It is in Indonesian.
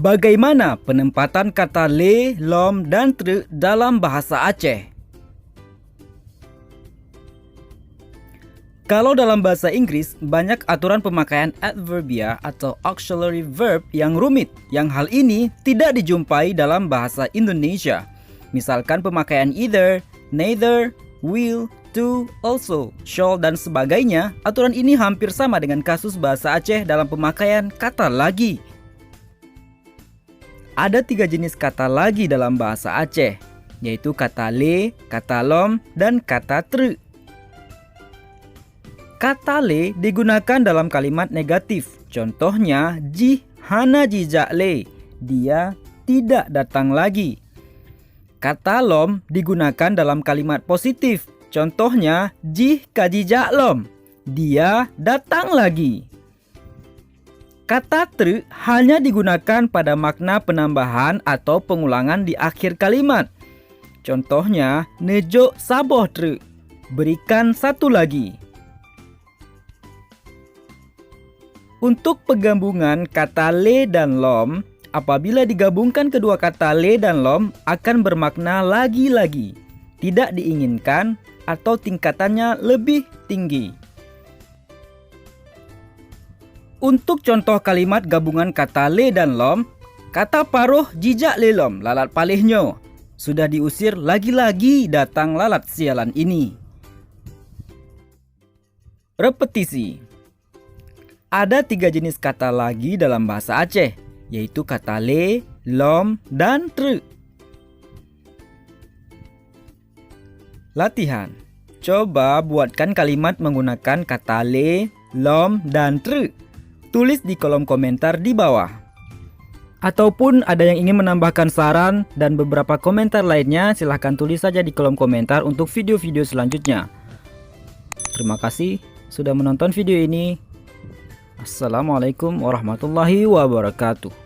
Bagaimana penempatan kata le, lom, dan tre dalam bahasa Aceh? Kalau dalam bahasa Inggris, banyak aturan pemakaian adverbia atau auxiliary verb yang rumit, yang hal ini tidak dijumpai dalam bahasa Indonesia. Misalkan pemakaian either, neither, will, to, also, shall, dan sebagainya. Aturan ini hampir sama dengan kasus bahasa Aceh dalam pemakaian kata lagi. Ada 3 jenis kata lagi dalam bahasa Aceh, yaitu kata le, kata lom, dan kata tre. Kata le digunakan dalam kalimat negatif. Contohnya, jih hana jijak le, dia tidak datang lagi. Kata lom digunakan dalam kalimat positif. Contohnya, jih kajijak lom, dia datang lagi. Kata tre hanya digunakan pada makna penambahan atau pengulangan di akhir kalimat. Contohnya, nejo saboh tre, berikan satu lagi. Untuk penggabungan kata le dan lom, apabila digabungkan kedua kata le dan lom akan bermakna lagi-lagi, tidak diinginkan, atau tingkatannya lebih tinggi. Untuk contoh kalimat gabungan kata le dan lom, kata paruh jijak le lom, lalat palihnya. Sudah diusir, lagi-lagi datang lalat sialan ini. Repetisi. Ada 3 jenis kata lagi dalam bahasa Aceh, yaitu kata le, lom, dan tre. Latihan. Coba buatkan kalimat menggunakan kata le, lom, dan tre. Tulis di kolom komentar di bawah. Ataupun ada yang ingin menambahkan saran dan beberapa komentar lainnya, silahkan tulis saja di kolom komentar untuk video-video selanjutnya. Terima kasih sudah menonton video ini. Assalamualaikum warahmatullahi wabarakatuh.